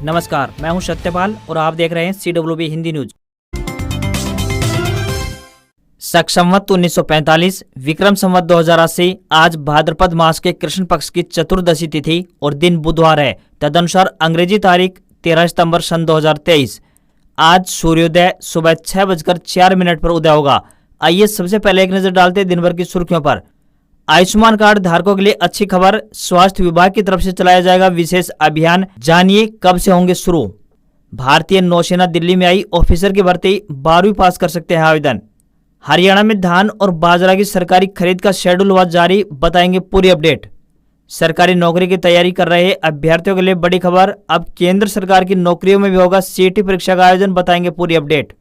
नमस्कार, मैं हूं सत्यपाल और आप देख रहे हैं CWB हिंदी न्यूज। शक संवत 1945 विक्रम संवत 2080 आज भाद्रपद मास के कृष्ण पक्ष की चतुर्दशी तिथि और दिन बुधवार है। तदनुसार अंग्रेजी तारीख 13 सितंबर सन 2023। आज सूर्योदय सुबह 6:04 पर उदय होगा। आइए सबसे पहले एक नजर डालते हैं दिन भर की सुर्खियों पर। आयुष्मान कार्ड धारकों के लिए अच्छी खबर, स्वास्थ्य विभाग की तरफ से चलाया जाएगा विशेष अभियान, जानिए कब से होंगे शुरू। भारतीय नौसेना दिल्ली में आई ऑफिसर की भर्ती 12वीं पास कर सकते हैं आवेदन। हरियाणा में धान और बाजरा की सरकारी खरीद का शेड्यूल हुआ जारी, बताएंगे पूरी अपडेट। सरकारी नौकरी की तैयारी कर रहे अभ्यर्थियों के लिए बड़ी खबर, अब केंद्र सरकार की नौकरियों में भी होगा CET परीक्षा का आयोजन, बताएंगे पूरी अपडेट।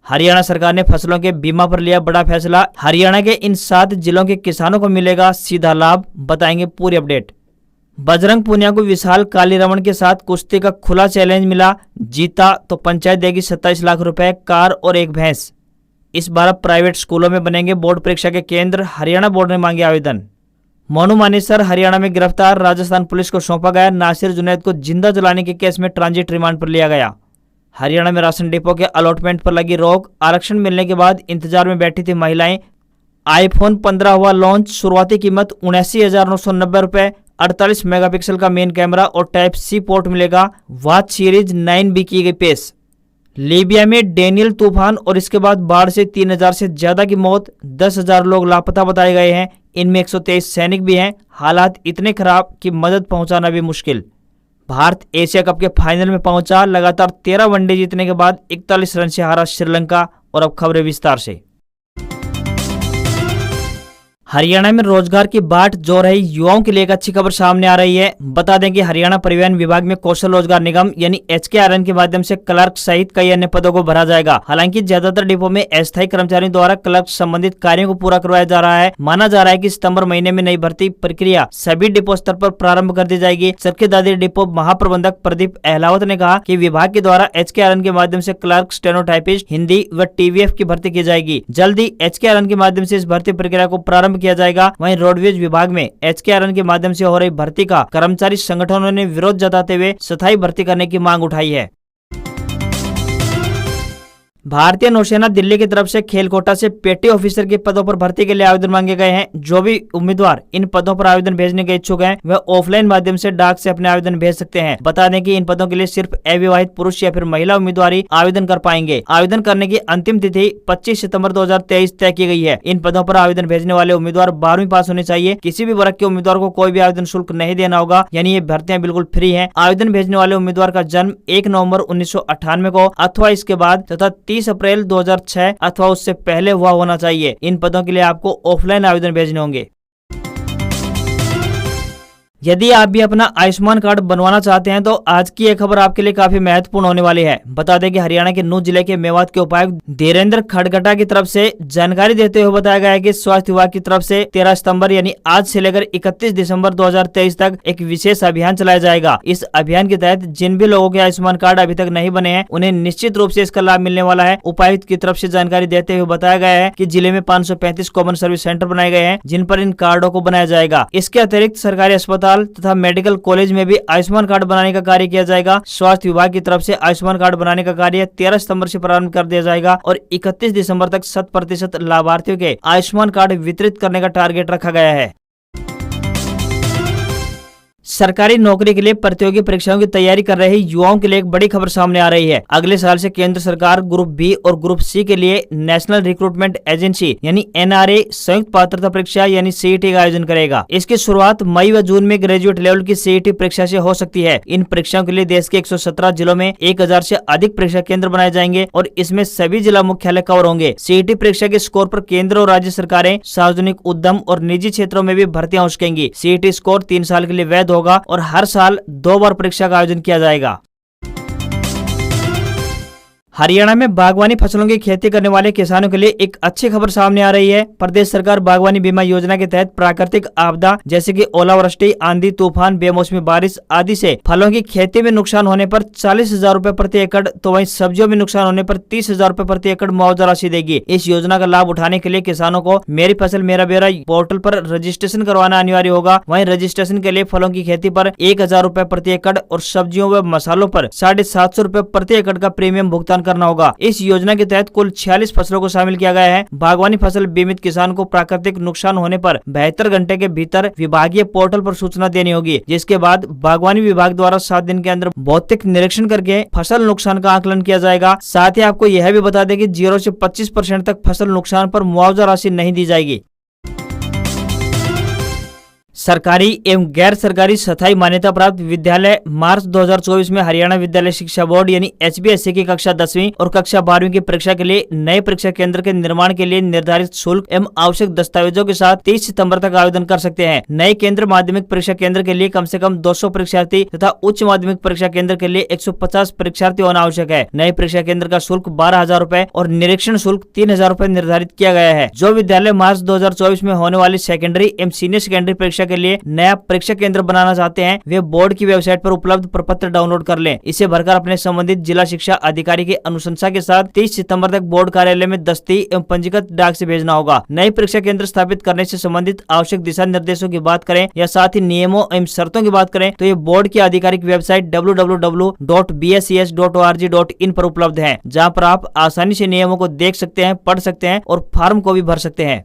हरियाणा सरकार ने फसलों के बीमा पर लिया बड़ा फैसला, हरियाणा के इन 7 जिलों के किसानों को मिलेगा सीधा लाभ, बताएंगे पूरी अपडेट। बजरंग पूनिया को विशाल कालीरमण के साथ कुश्ती का खुला चैलेंज मिला, जीता तो पंचायत देगी 27 लाख रुपए, कार और एक भैंस। इस बार अब प्राइवेट स्कूलों में बनेंगे बोर्ड परीक्षा के केंद्र, हरियाणा बोर्ड ने मांगे आवेदन। मोनू मानेसर हरियाणा में गिरफ्तार, राजस्थान पुलिस को सौंपा गया। नासिर जुनैद को जिंदा जलाने के केस में ट्रांजिट रिमांड पर लिया गया। हरियाणा में राशन डिपो के अलॉटमेंट पर लगी रोक, आरक्षण मिलने के बाद इंतजार में बैठी थी महिलाएं। आईफोन 15 हुआ लॉन्च, शुरुआती कीमत 79,990 रुपए, 48 मेगापिक्सल का मेन कैमरा और टाइप C पोर्ट मिलेगा। वॉच सीरीज 9 भी की गई पेश। लीबिया में डेनियल तूफान और इसके बाद बाढ़ से 3,000 से ज्यादा की मौत, 10,000 लोग लापता बताए गए हैं, इनमें 123 सैनिक भी हैं। हालात इतने खराब कि मदद पहुंचाना भी मुश्किल। भारत एशिया कप के फाइनल में पहुंचा, लगातार 13 वनडे जीतने के बाद 41 रन से हारा श्रीलंका। और अब खबरें विस्तार से। हरियाणा में रोजगार की बाट जो रही युवाओं के लिए एक अच्छी खबर सामने आ रही है। बता दें कि हरियाणा परिवहन विभाग में कौशल रोजगार निगम यानी HKRN के माध्यम से क्लर्क सहित कई अन्य पदों को भरा जाएगा। हालांकि ज्यादातर डिपो में अस्थायी कर्मचारियों द्वारा क्लर्क संबंधित कार्यों को पूरा करवाया जा रहा है। माना जा रहा है कि सितंबर महीने में नई भर्ती प्रक्रिया सभी डिपो स्तर पर प्रारंभ कर दी जाएगी। चरखी डिपो महाप्रबंधक प्रदीप अहलावत ने कहा कि विभाग के द्वारा HKRN के माध्यम से क्लर्क, स्टेनोटाइपिस्ट, हिंदी व TVF की भर्ती की जाएगी। जल्द ही HKRN के माध्यम से इस भर्ती प्रक्रिया को प्रारंभ किया जाएगा। वहीं रोडवेज विभाग में HKRN के माध्यम से हो रही भर्ती का कर्मचारी संगठनों ने विरोध जताते हुए स्थायी भर्ती करने की मांग उठाई है। भारतीय नौसेना दिल्ली की तरफ से खेल कोटा से पेटी ऑफिसर के पदों पर भर्ती के लिए आवेदन मांगे गए हैं। जो भी उम्मीदवार इन पदों पर आवेदन भेजने के इच्छुक हैं, वह ऑफलाइन माध्यम से डाक से अपने आवेदन भेज सकते हैं। बता दें कि इन पदों के लिए सिर्फ अविवाहित पुरुष या फिर महिला उम्मीदवार ही आवेदन कर पाएंगे। आवेदन करने की अंतिम तिथि 25 सितंबर 2023 तय की गई है। इन पदों पर आवेदन भेजने वाले उम्मीदवार 12वीं पास होने चाहिए। किसी भी वर्ग के उम्मीदवार को कोई भी आवेदन शुल्क नहीं देना होगा, यानी ये भर्तियां बिल्कुल फ्री है। आवेदन भेजने वाले उम्मीदवार का जन्म 1 नवंबर 1998 को अथवा इसके बाद तथा 30 अप्रैल 2006 अथवा उससे पहले हुआ होना चाहिए। इन पदों के लिए आपको ऑफलाइन आवेदन भेजने होंगे। यदि आप भी अपना आयुष्मान कार्ड बनवाना चाहते हैं तो आज की यह खबर आपके लिए काफी महत्वपूर्ण होने वाली है। बता दें कि हरियाणा के नूंह जिले के मेवात के उपायुक्त धीरेन्द्र खड़गटा की तरफ से जानकारी देते हुए बताया गया है कि स्वास्थ्य विभाग की तरफ से 13 सितंबर यानी आज से लेकर 31 दिसंबर 2023 तक एक विशेष अभियान चलाया जाएगा। इस अभियान के तहत जिन भी लोगों के आयुष्मान कार्ड अभी तक नहीं बने हैं, उन्हें निश्चित रूप से इसका लाभ मिलने वाला है। उपायुक्त की तरफ से जानकारी देते हुए बताया गया है कि जिले में 535 कॉमन सर्विस सेंटर बनाए गए हैं, जिन पर इन कार्डो को बनाया जाएगा। इसके अतिरिक्त सरकारी अस्पताल तथा मेडिकल कॉलेज में भी आयुष्मान कार्ड बनाने का कार्य किया जाएगा। स्वास्थ्य विभाग की तरफ से आयुष्मान कार्ड बनाने का कार्य 13 सितंबर से प्रारंभ कर दिया जाएगा और 31 दिसंबर तक 100% लाभार्थियों के आयुष्मान कार्ड वितरित करने का टारगेट रखा गया है। सरकारी नौकरी के लिए प्रतियोगी परीक्षाओं की तैयारी कर रहे युवाओं के लिए एक बड़ी खबर सामने आ रही है। अगले साल से केंद्र सरकार ग्रुप बी और ग्रुप सी के लिए नेशनल रिक्रूटमेंट एजेंसी यानी NRA संयुक्त पात्रता परीक्षा यानी CET का आयोजन करेगा। इसकी शुरुआत मई व जून में ग्रेजुएट लेवल की CET परीक्षा से हो सकती है। इन परीक्षाओं के लिए देश के 117 जिलों में 1000 से अधिक परीक्षा केंद्र बनाए जाएंगे और इसमें सभी जिला मुख्यालय कवर होंगे। CET परीक्षा के स्कोर पर केंद्र और राज्य सरकारें सार्वजनिक उद्यम और निजी क्षेत्रों में भी भर्तियां उठेंगी। CET स्कोर 3 साल के लिए वैध होगा और हर साल 2 बार परीक्षा का आयोजन किया जाएगा। हरियाणा में बागवानी फसलों की खेती करने वाले किसानों के लिए एक अच्छी खबर सामने आ रही है। प्रदेश सरकार बागवानी बीमा योजना के तहत प्राकृतिक आपदा जैसे कि ओलावृष्टि, आंधी, तूफान, बेमौसमी बारिश आदि से फलों की खेती में नुकसान होने पर 40,000 रूपए प्रति एकड़, तो वहीं सब्जियों में नुकसान होने पर 30,000 रूपए प्रति एकड़ मुआवजा राशि देगी। इस योजना का लाभ उठाने के लिए किसानों को मेरी फसल मेरा ब्यौरा पोर्टल पर रजिस्ट्रेशन करवाना अनिवार्य होगा। वहीं रजिस्ट्रेशन के लिए फलों की खेती पर 1,000 रूपए प्रति एकड़ और सब्जियों व मसालों पर 750 रूपए प्रति एकड़ का प्रीमियम भुगतान करना होगा। इस योजना के तहत कुल 46 फसलों को शामिल किया गया है। बागवानी फसल बीमित किसान को प्राकृतिक नुकसान होने पर 72 घंटे के भीतर विभागीय पोर्टल पर सूचना देनी होगी, जिसके बाद बागवानी विभाग द्वारा 7 दिन के अंदर भौतिक निरीक्षण करके फसल नुकसान का आकलन किया जाएगा। साथ ही आपको यह भी बता दें कि 0 से 25% तक फसल नुकसान पर मुआवजा राशि नहीं दी जाएगी। सरकारी एवं गैर सरकारी स्थायी मान्यता प्राप्त विद्यालय मार्च 2024 में हरियाणा विद्यालय शिक्षा बोर्ड यानी HBSC की कक्षा 10वीं और कक्षा 12वीं की परीक्षा के लिए नए परीक्षा केंद्र के निर्माण के लिए निर्धारित शुल्क एवं आवश्यक दस्तावेजों के साथ 30 सितंबर तक आवेदन कर सकते हैं। नए केंद्र माध्यमिक परीक्षा केंद्र के लिए कम से कम 200 परीक्षार्थी तथा उच्च माध्यमिक परीक्षा केंद्र के लिए 150 परीक्षार्थी होना आवश्यक है। नए परीक्षा केंद्र का शुल्क 12,000 रूपए और निरीक्षण शुल्क 3,000 रूपए निर्धारित किया गया है। जो विद्यालय मार्च 2024 में होने वाली सेकेंडरी एवं सीनियर सेकेंडरी परीक्षा के लिए नया परीक्षा केंद्र बनाना चाहते हैं, वे बोर्ड की वेबसाइट पर उपलब्ध प्रपत्र डाउनलोड कर लें। इसे भरकर अपने संबंधित जिला शिक्षा अधिकारी की अनुशंसा के साथ 30 सितंबर तक बोर्ड कार्यालय में दस्ती एवं पंजीकृत डाक से भेजना होगा। नई परीक्षा केंद्र स्थापित करने से संबंधित आवश्यक दिशा निर्देशों की बात करें या साथ ही नियमों एवं शर्तों की बात करें तो ये बोर्ड की आधिकारिक वेबसाइट www.bscs.org.in पर उपलब्ध है, जहाँ पर आप आसानी से नियमों को देख सकते हैं, पढ़ सकते हैं और फॉर्म को भी भर सकते हैं।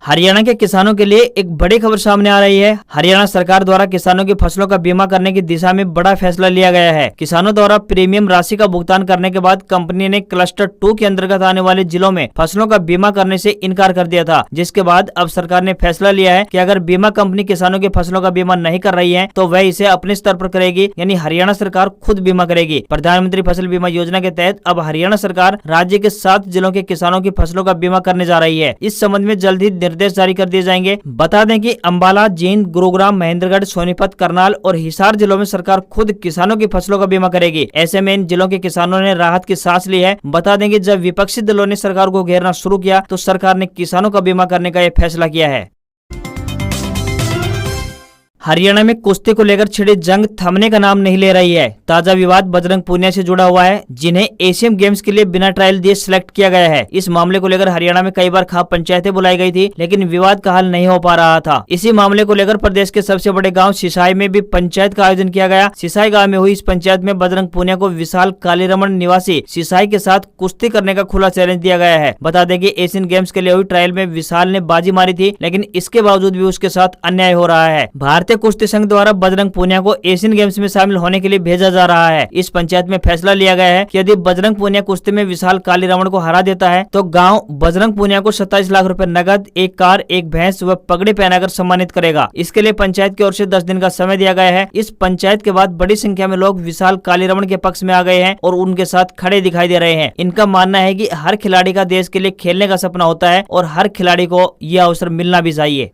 हरियाणा के किसानों के लिए एक बड़ी खबर सामने आ रही है। हरियाणा सरकार द्वारा किसानों की फसलों का बीमा करने की दिशा में बड़ा फैसला लिया गया है। किसानों द्वारा प्रीमियम राशि का भुगतान करने के बाद कंपनी ने क्लस्टर 2 के अंतर्गत आने वाले जिलों में फसलों का बीमा करने से इनकार कर दिया था, जिसके बाद अब सरकार ने फैसला लिया है कि अगर बीमा कंपनी किसानों की फसलों का बीमा नहीं कर रही है तो वह इसे अपने स्तर पर करेगी, यानी हरियाणा सरकार खुद बीमा करेगी। प्रधानमंत्री फसल बीमा योजना के तहत अब हरियाणा सरकार राज्य के 7 जिलों के किसानों की फसलों का बीमा करने जा रही है। इस संबंध में जल्द ही निर्देश जारी कर दिए जाएंगे। बता दें कि अंबाला, जींद, गुरुग्राम, महेंद्रगढ़, सोनीपत, करनाल और हिसार जिलों में सरकार खुद किसानों की फसलों का बीमा करेगी। ऐसे में इन जिलों के किसानों ने राहत की सांस ली है। बता दें कि जब विपक्षी दलों ने सरकार को घेरना शुरू किया तो सरकार ने किसानों का बीमा करने का यह फैसला किया है। हरियाणा में कुश्ती को लेकर छिड़ी जंग थमने का नाम नहीं ले रही है। ताजा विवाद बजरंग पूनिया से जुड़ा हुआ है, जिन्हें एशियन गेम्स के लिए बिना ट्रायल दिए सिलेक्ट किया गया है। इस मामले को लेकर हरियाणा में कई बार खाप पंचायतें बुलाई गई थी, लेकिन विवाद का हल नहीं हो पा रहा था। इसी मामले को लेकर प्रदेश के सबसे बड़े गाँव सिसाई में भी पंचायत का आयोजन किया गया। सिसाई गाँव में हुई इस पंचायत में बजरंग पूनिया को विशाल कालीरमण निवासी सिसाई के साथ कुश्ती करने का खुला चैलेंज दिया गया है। बता दें कि एशियन गेम्स के लिए हुई ट्रायल में विशाल ने बाजी मारी थी, लेकिन इसके बावजूद भी उसके साथ अन्याय हो रहा है। भारतीय कुश्ती संघ द्वारा बजरंग पूनिया को एशियन गेम्स में शामिल होने के लिए भेजा जा रहा है। इस पंचायत में फैसला लिया गया है कि यदि बजरंग पूनिया कुश्ती में विशाल कालीरमण को हरा देता है तो गांव बजरंग पूनिया को 27 लाख रुपए नगद, एक कार, एक भैंस व पगड़ी पहनाकर सम्मानित करेगा। इसके लिए पंचायत की ओर से 10 दिन का समय दिया गया है। इस पंचायत के बाद बड़ी संख्या में लोग विशाल कालीरमण के पक्ष में आ गए हैं और उनके साथ खड़े दिखाई दे रहे हैं। इनका मानना है कि हर खिलाड़ी का देश के लिए खेलने का सपना होता है और हर खिलाड़ी को यह अवसर मिलना भी चाहिए।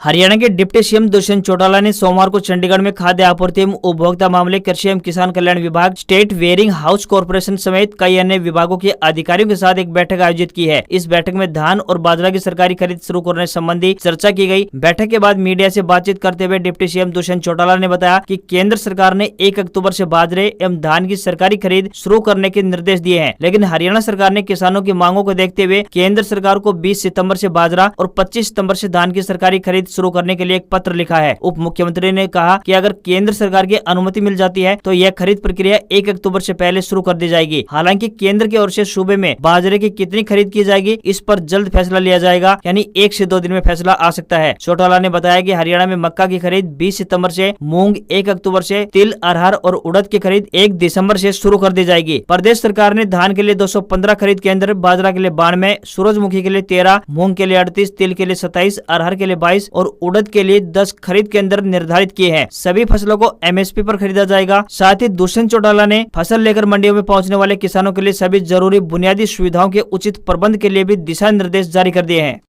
हरियाणा के डिप्टी सीएम दुष्यंत चौटाला ने सोमवार को चंडीगढ़ में खाद्य आपूर्ति एवं उपभोक्ता मामले, कृषि एवं किसान कल्याण विभाग, स्टेट वेयरिंग हाउस कॉर्पोरेशन समेत कई अन्य विभागों के अधिकारियों के साथ एक बैठक आयोजित की है। इस बैठक में धान और बाजरा की सरकारी खरीद शुरू करने संबंधी चर्चा की गई। बैठक के बाद मीडिया से बातचीत करते हुए डिप्टी सीएम दुष्यंत चौटाला ने बताया कि केंद्र सरकार ने 1 अक्टूबर से बाजरे एवं धान की सरकारी खरीद शुरू करने के निर्देश दिए हैं, लेकिन हरियाणा सरकार ने किसानों की मांगों को देखते हुए केंद्र सरकार को 20 सितंबर से बाजरा और 25 सितंबर से धान की सरकारी खरीद शुरू करने के लिए एक पत्र लिखा है। उप मुख्यमंत्री ने कहा कि अगर केंद्र सरकार की अनुमति मिल जाती है तो यह खरीद प्रक्रिया 1 अक्टूबर से पहले शुरू कर दी जाएगी। हालांकि केंद्र की ओर से सूबे में बाजरे की कितनी खरीद की जाएगी इस पर जल्द फैसला लिया जाएगा, यानी 1 से 2 दिन में फैसला आ सकता है। चौटाला ने बताया कि हरियाणा में मक्का की खरीद 20 सितंबर से, मूंग 1 अक्टूबर से, तिल, अरहर और उड़द की खरीद 1 दिसंबर से शुरू कर दी जाएगी। प्रदेश सरकार ने धान के लिए 215 खरीद केंद्र, बाजरा के लिए 92, सूरजमुखी के लिए 13, मूंग के लिए 38, तिल के लिए 27, अरहर के लिए 22 और उड़द के लिए 10 खरीद केंद्र निर्धारित किए हैं। सभी फसलों को एमएसपी पर खरीदा जाएगा। साथ ही दुष्यंत चौटाला ने फसल लेकर मंडियों में पहुंचने वाले किसानों के लिए सभी जरूरी बुनियादी सुविधाओं के उचित प्रबंध के लिए भी दिशा निर्देश जारी कर दिए हैं।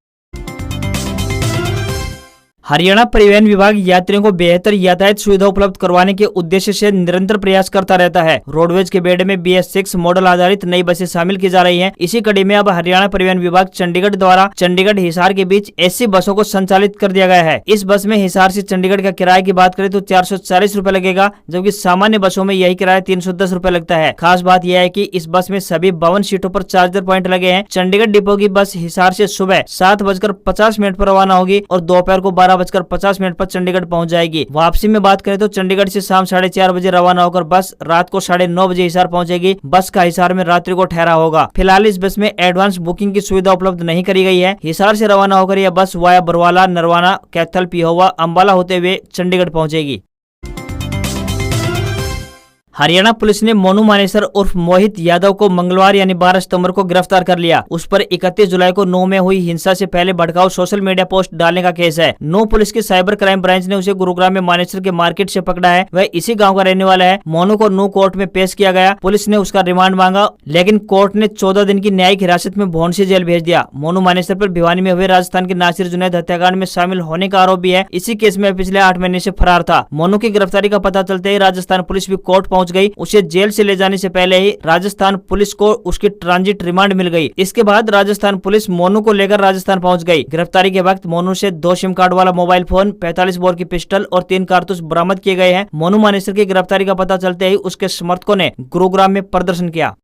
हरियाणा परिवहन विभाग यात्रियों को बेहतर यातायात सुविधा उपलब्ध करवाने के उद्देश्य से निरंतर प्रयास करता रहता है। रोडवेज के बेड़े में BS6 मॉडल आधारित नई बसें शामिल की जा रही हैं। इसी कड़ी में अब हरियाणा परिवहन विभाग चंडीगढ़ द्वारा चंडीगढ़ हिसार के बीच ऐसी बसों को संचालित कर दिया गया है। इस बस में हिसार से चंडीगढ़ का किराए की बात करें तो 440 रूपए लगेगा, जबकि सामान्य बसों में यही किराया 310 रूपए लगता है। खास बात यह है कि इस बस में सभी 52 सीटों पर चार्जर पॉइंट लगे हैं। चंडीगढ़ डिपो की बस हिसार से सुबह 7:50 पर रवाना होगी और दोपहर को 12:50 पर चंडीगढ़ पहुंच जाएगी। वापसी में बात करें तो चंडीगढ़ से शाम 4:30 बजे रवाना होकर बस रात को 9:30 बजे हिसार पहुंचेगी। बस का हिसार में रात्रि को ठहरा होगा। फिलहाल इस बस में एडवांस बुकिंग की सुविधा उपलब्ध नहीं करी गई है। हिसार से रवाना होकर यह बस वाया बरवाला, नरवाना, कैथल, पिहोवा, अंबाला होते हुए चंडीगढ़ पहुंचेगी। हरियाणा पुलिस ने मोनू मानेसर उर्फ मोहित यादव को मंगलवार यानी 12 सितंबर को गिरफ्तार कर लिया। उस पर 31 जुलाई को नौ में हुई हिंसा से पहले भड़काऊ सोशल मीडिया पोस्ट डालने का केस है। नौ पुलिस की साइबर क्राइम ब्रांच ने उसे गुरुग्राम में मानेसर के मार्केट से पकड़ा है। वह इसी गांव का रहने वाला है। मोनू को नू कोर्ट में पेश किया गया। पुलिस ने उसका रिमांड मांगा, लेकिन कोर्ट ने 14 दिन की न्यायिक हिरासत में भौंसी जेल भेज दिया। मोनू मानेसर पर भिवानी में हुए राजस्थान के नासिर जुनैद हत्याकांड में शामिल होने का आरोप भी है। इसी केस में पिछले 8 महीने से फरार था। मोनू की गिरफ्तारी का पता चलते ही राजस्थान पुलिस भी कोर्ट पहुंच गई। उसे जेल से ले जाने से पहले ही राजस्थान पुलिस को उसकी ट्रांजिट रिमांड मिल गई। इसके बाद राजस्थान पुलिस मोनू को लेकर राजस्थान पहुंच गई। गिरफ्तारी के वक्त मोनू से 2 सिम कार्ड वाला मोबाइल फोन, 45 बोर की पिस्टल और 3 कारतूस बरामद किए गए हैं। मोनू मानेसर की गिरफ्तारी का पता चलते ही उसके समर्थकों ने गुरुग्राम में प्रदर्शन किया।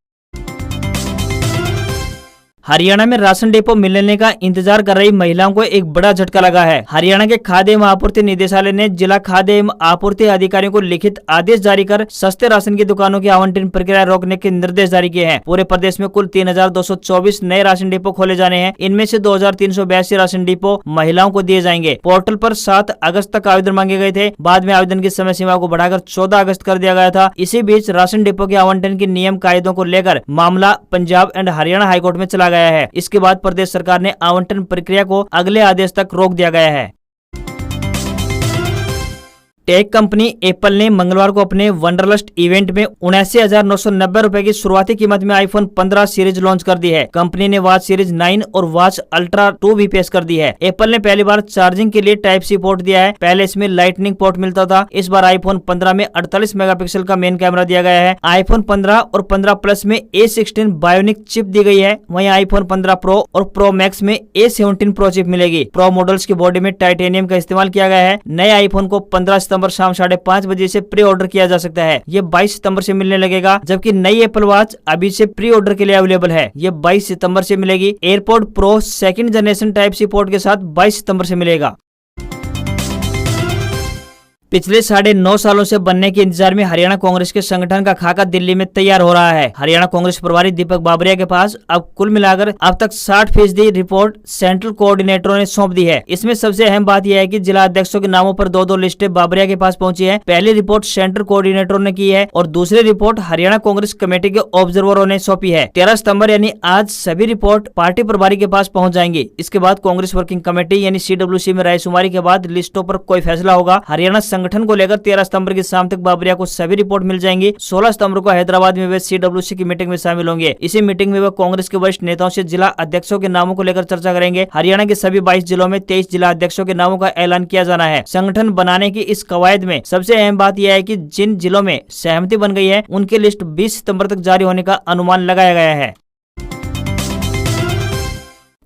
हरियाणा में राशन डिपो मिलने का इंतजार कर रही महिलाओं को एक बड़ा झटका लगा है। हरियाणा के खाद्य एवं आपूर्ति निदेशालय ने जिला खाद्य एवं आपूर्ति अधिकारियों को लिखित आदेश जारी कर सस्ते राशन की दुकानों की आवंटन प्रक्रिया रोकने के निर्देश जारी किए हैं। पूरे प्रदेश में कुल 3224 नए राशन डिपो खोले जाने हैं। इनमें से 2382 राशन डिपो महिलाओं को दिए जाएंगे। पोर्टल पर 7 अगस्त तक आवेदन मांगे गए थे। बाद में आवेदन की समय सीमा को बढ़ाकर 14 अगस्त कर दिया गया था। इसी बीच राशन डिपो के आवंटन के नियम कायदों को लेकर मामला पंजाब एंड हरियाणा हाईकोर्ट में चला गया है। इसके बाद प्रदेश सरकार ने आवंटन प्रक्रिया को अगले आदेश तक रोक दिया गया है। टेक कंपनी एप्पल ने मंगलवार को अपने वंडरलस्ट इवेंट में 79,990 रुपए की शुरुआती कीमत में आईफोन 15 सीरीज लॉन्च कर दी है। कंपनी ने वॉच सीरीज 9 और वॉच अल्ट्रा 2 भी पेश कर दी है। एप्पल ने पहली बार चार्जिंग के लिए टाइप सी पोर्ट दिया है। पहले इसमें लाइटनिंग पोर्ट मिलता था। इस बार आईफोन 15 में 48 मेगापिक्सल का मेन कैमरा दिया गया है। आईफोन 15 और 15 प्लस में A16 बायोनिक चिप दी गई है। वहीं आईफोन 15 प्रो और प्रो मैक्स में A17 प्रो चिप मिलेगी। प्रो मॉडल्स की बॉडी में टाइटेनियम का इस्तेमाल किया गया है। नए आईफोन को 15 सितंबर शाम 5:30 बजे से प्री ऑर्डर किया जा सकता है। ये 22 सितंबर से मिलने लगेगा, जबकि नई एप्पल वॉच अभी से प्री ऑर्डर के लिए अवेलेबल है। ये 22 सितंबर से मिलेगी। AirPods Pro second generation type C port के साथ 22 सितंबर से मिलेगा। पिछले 9.5 सालों से बनने के इंतजार में हरियाणा कांग्रेस के संगठन का खाका दिल्ली में तैयार हो रहा है। हरियाणा कांग्रेस प्रभारी दीपक बाबरिया के पास अब कुल मिलाकर अब तक 60% रिपोर्ट सेंट्रल कोऑर्डिनेटरों ने सौंप दी है। इसमें सबसे अहम बात यह है कि जिला अध्यक्षों के नामों पर 2-2 लिस्टें बाबरिया के पास पहुंची है। पहली रिपोर्ट सेंट्रल कोऑर्डिनेटरों ने की है और दूसरी रिपोर्ट हरियाणा कांग्रेस कमेटी के ऑब्जर्वरों ने सौंपी है। 13 सितंबर यानी आज सभी रिपोर्ट पार्टी प्रभारी के पास पहुंच जाएंगी। इसके बाद कांग्रेस वर्किंग कमेटी यानी CWC में रायशुमारी के बाद लिस्टों पर कोई फैसला होगा। हरियाणा संगठन को लेकर 13 सितंबर की शाम तक बाबरिया को सभी रिपोर्ट मिल जाएंगी। 16 सितंबर को हैदराबाद में वे CWC की मीटिंग में शामिल होंगे। इसी मीटिंग में वे कांग्रेस के वरिष्ठ नेताओं से जिला अध्यक्षों के नामों को लेकर चर्चा करेंगे। हरियाणा के सभी 22 जिलों में 23 जिला अध्यक्षों के नामों का ऐलान किया जाना है। संगठन बनाने की इस कवायद में सबसे अहम बात यह है कि जिन जिलों में सहमति बन गई है उनकी लिस्ट 20 सितंबर तक जारी होने का अनुमान लगाया गया है।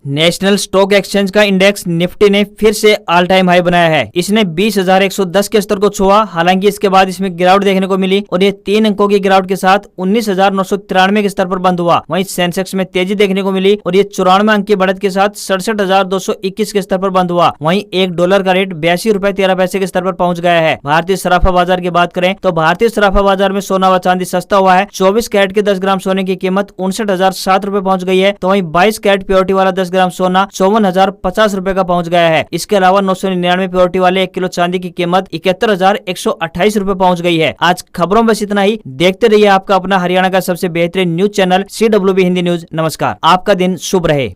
नेशनल स्टॉक एक्सचेंज का इंडेक्स निफ्टी ने फिर से ऑल टाइम हाई बनाया है। इसने 20,110 के स्तर को छुआ। हालांकि इसके बाद इसमें गिरावट देखने को मिली और ये 3 अंकों की गिरावट के साथ 19,993 के स्तर पर बंद हुआ। वहीं सेंसेक्स में तेजी देखने को मिली और ये 94 अंक की बढ़त के साथ 67,221 के स्तर पर बंद हुआ। वहीं $1 का रेट 82 रुपए 13 पैसे के स्तर पर पहुंच गया है। भारतीय सराफा बाजार की बात करें तो भारतीय सराफा बाजार में सोना व चांदी सस्ता हुआ है। 24 कैरेट के 10 ग्राम सोने की कीमत 59,007 रुपए पहुंच गई है। तो वहीं 22 कैरेट प्योरिटी वाला 10 ग्राम सोना 54,050 रुपए का पहुंच गया है। इसके अलावा 999 प्योरिटी वाले 1 किलो चांदी की कीमत 71,128 रुपए पहुंच गई है। आज खबरों में बस इतना ही। देखते रहिए आपका अपना हरियाणा का सबसे बेहतरीन news channel CWB Hindi news. नमस्कार, आपका दिन शुभ रहे।